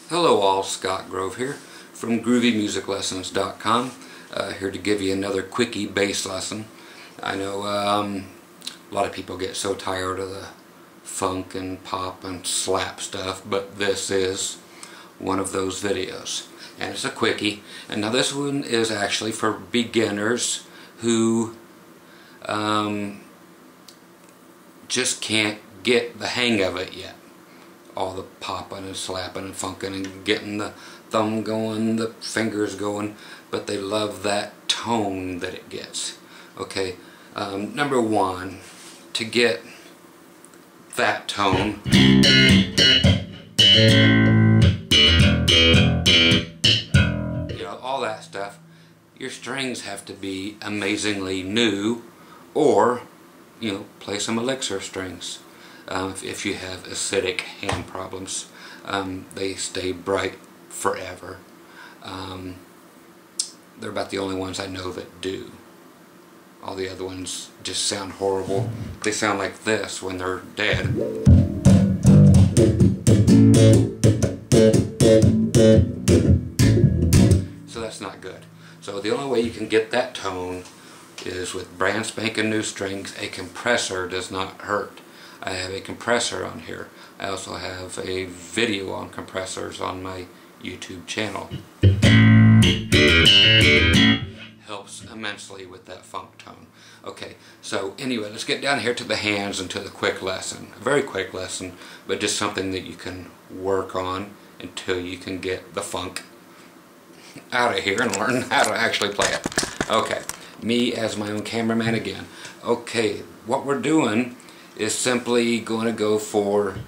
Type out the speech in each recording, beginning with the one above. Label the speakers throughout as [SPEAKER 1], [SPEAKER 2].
[SPEAKER 1] Hello all, Scott Grove here from GroovyMusicLessons.com, here to give you another quickie bass lesson. I know a lot of people get so tired of the funk and pop and slap stuff, but this is one of those videos. And it's a quickie. And now this one is actually for beginners who just can't get the hang of it yet. All the popping and slapping and funking and getting the thumb going, the fingers going, but they love that tone that it gets. Okay, number one, to get that tone, you know, all that stuff, your strings have to be amazingly new, or, you know, play some elixir strings. If you have acidic hand problems, they stay bright forever. They're about the only ones I know that do. All the other ones just sound horrible. They sound like this when they're dead. So that's not good. So the only way you can get that tone is with brand spanking new strings. A compressor does not hurt. I have a compressor on here. I also have a video on compressors on my YouTube channel. Helps immensely with that funk tone. Okay, so anyway, let's get down here to the hands and to the quick lesson. A very quick lesson, but just something that you can work on until you can get the funk out of here and learn how to actually play it. Okay, me as my own cameraman again. Okay, what we're doing is simply going to go for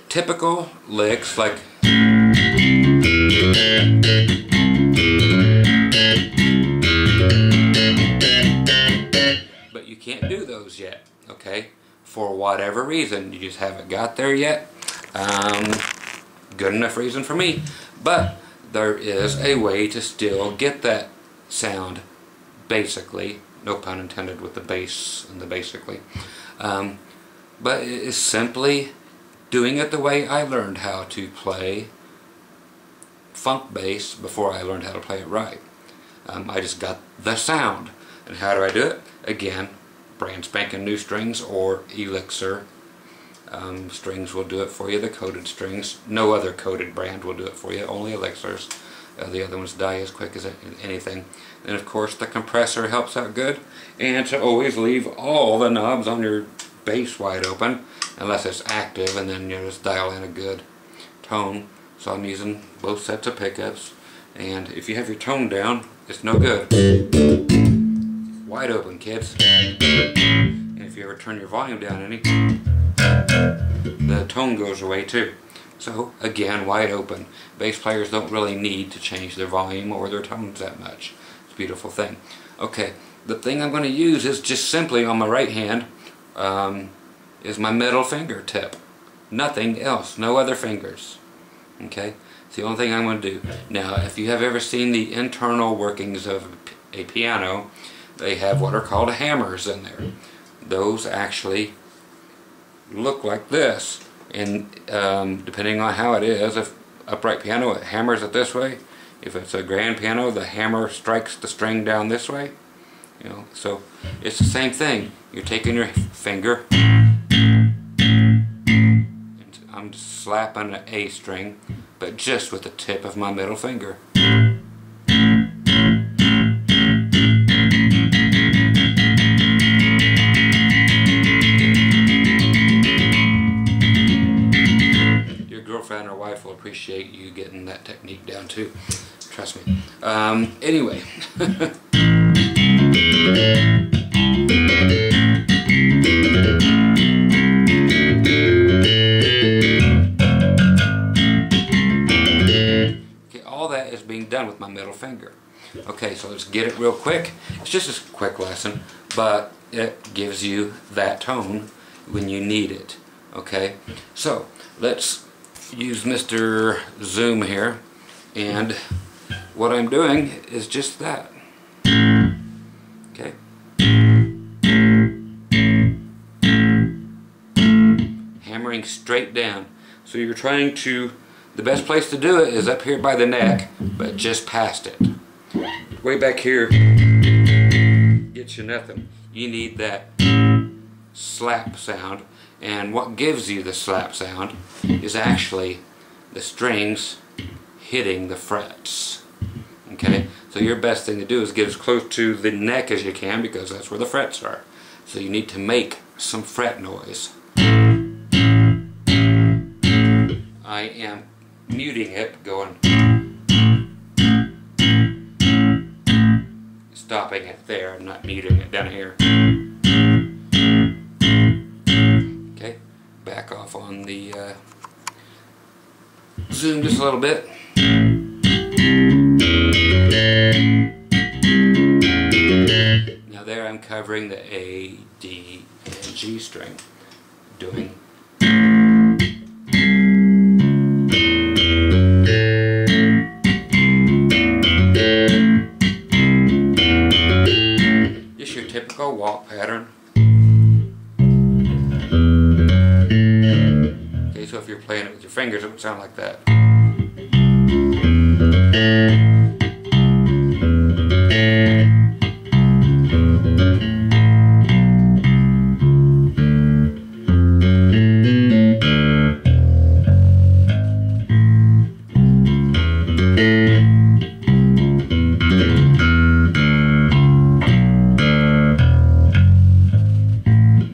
[SPEAKER 1] typical licks like but you can't do those yet, okay, for whatever reason. You just haven't got there yet. Good enough reason for me, but there is a way to still get that sound, basically. No pun intended with the bass and the basically. But it is simply doing it the way I learned how to play funk bass before I learned how to play it right. I just got the sound. And how do I do it? Again, brand spanking new strings or elixir strings will do it for you. The coated strings. No other coated brand will do it for you. Only elixirs. The other ones die as quick as anything. And of course the compressor helps out good. And to always leave all the knobs on your bass wide open, unless it's active, and then you just dial in a good tone. So I'm using both sets of pickups. And if you have your tone down, it's no good. Wide open, kids. And if you ever turn your volume down any, the tone goes away too. So, again, wide open. Bass players don't really need to change their volume or their tones that much. It's a beautiful thing. Okay, the thing I'm going to use is just simply on my right hand is my middle finger tip. Nothing else. No other fingers. Okay? It's the only thing I'm going to do. Now, if you have ever seen the internal workings of a piano, they have what are called hammers in there. Those actually look like this. And depending on how it is, if upright piano, it hammers it this way. If it's a grand piano, the hammer strikes the string down this way. You know, so it's the same thing. You're taking your finger, and I'm slapping an A string, but just with the tip of my middle finger. Girlfriend or wife will appreciate you getting that technique down too. Trust me. Anyway. Okay, all that is being done with my middle finger. Okay, so let's get it real quick. It's just a quick lesson, but it gives you that tone when you need it. Okay, so let's use Mr. Zoom here, and what I'm doing is just that. Okay. Hammering straight down. So you're trying to The best place to do it is up here by the neck, but just past it. Way back here gets you nothing. You need that slap sound, and what gives you the slap sound is actually the strings hitting the frets. Okay, so your best thing to do is get as close to the neck as you can, because that's where the frets are. So you need to make some fret noise. I am muting it, going, stopping it there. I'm not muting it down here. Okay, back off on the zoom just a little bit. Now there I'm covering the A, D, and G string, doing just your typical walk pattern. Okay, so if you're playing it with your fingers, it would sound like that.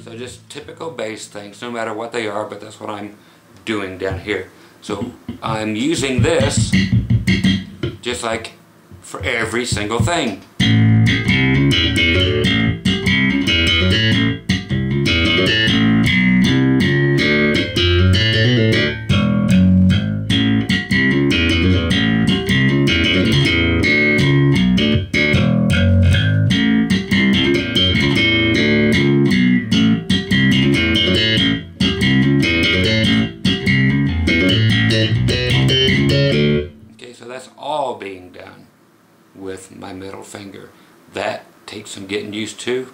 [SPEAKER 1] So just typical bass things, no matter what they are, but that's what I'm doing down here. So I'm using this just like for every single thing. Okay, so that's all being done with my middle finger. That takes some getting used to,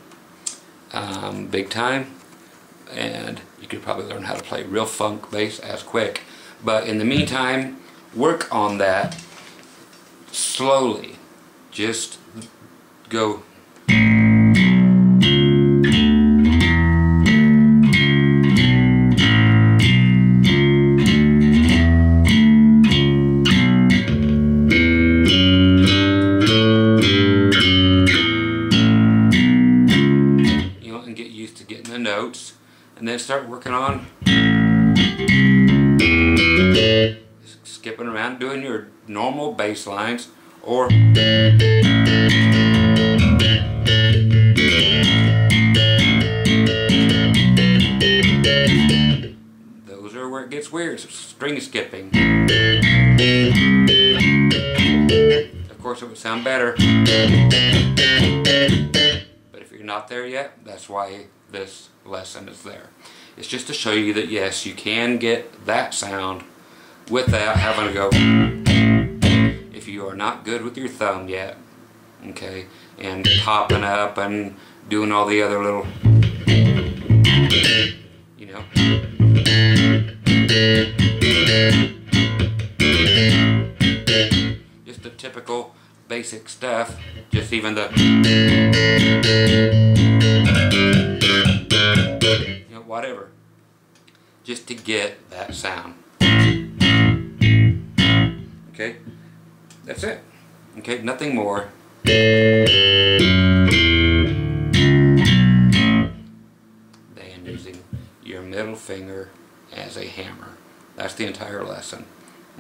[SPEAKER 1] big time, and you could probably learn how to play real funk bass as quick. But in the meantime, work on that slowly. Just go. Notes, and then start working on skipping around doing your normal bass lines, or those are where it gets weird. So string skipping. Of course it would sound better, but if you're not there yet, that's why this lesson is there. It's just to show you that yes, you can get that sound without having to go. If you are not good with your thumb yet, okay, and popping up and doing all the other little, you know, just the typical basic stuff, just even the, you know, whatever, just to get that sound. Okay, that's it. Okay, nothing more. Than using your middle finger as a hammer. That's the entire lesson.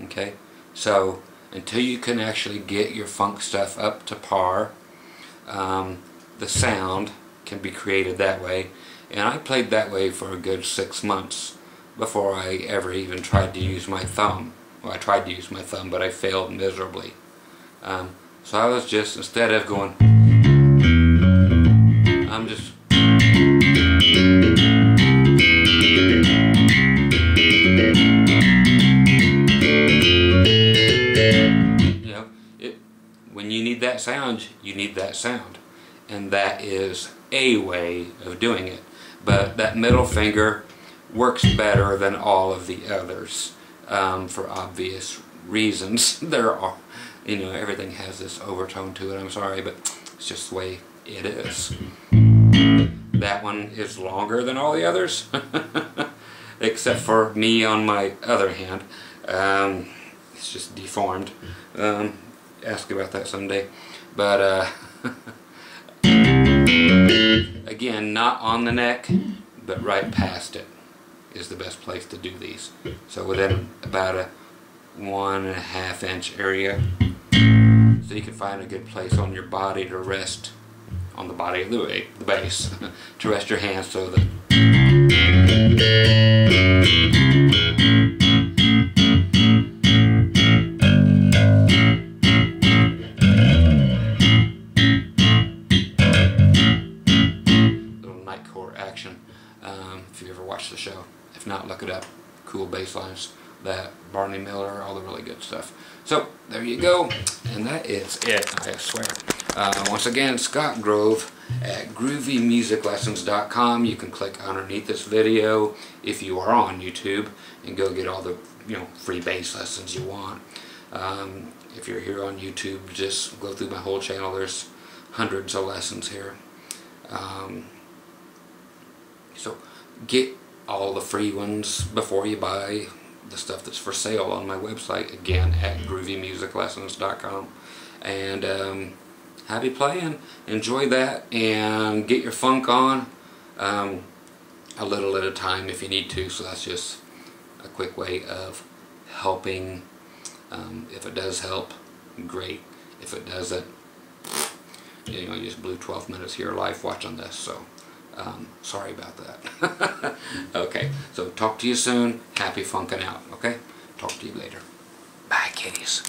[SPEAKER 1] Okay, so until you can actually get your funk stuff up to par, the sound can be created that way. And I played that way for a good 6 months before I ever even tried to use my thumb. Well, I tried to use my thumb, but I failed miserably. So I was just, instead of going, I'm just, you know, when you need that sound, you need that sound. And that is a way of doing it. But that middle finger works better than all of the others. for obvious reasons. There are, you know, everything has this overtone to it. I'm sorry, but it's just the way it is. That one is longer than all the others, except for me on my other hand. It's just deformed. Ask about that someday. But again, not on the neck, but right past it is the best place to do these. So within about a 1.5 inch area, so you can find a good place on your body to rest, on the body of the bass, to rest your hands so that little nightcore action. If you ever watched the show, if not, look it up. Cool bass lines, that Barney Miller, all the really good stuff. So there you go, and that is it, I swear. Once again, Scott Grove at groovymusiclessons.com. You can click underneath this video if you are on YouTube and go get all the, you know, free bass lessons you want. If you're here on YouTube, just go through my whole channel. There's hundreds of lessons here. So get all the free ones before you buy the stuff that's for sale on my website, again at groovymusiclessons.com. And happy playing, enjoy that, and get your funk on a little at a time if you need to. So that's just a quick way of helping. If it does help, great. If it doesn't, you know, you just blew 12 minutes of your life watching this, so sorry about that. Okay, so talk to you soon. Happy funking out, okay? Talk to you later. Bye, kitties.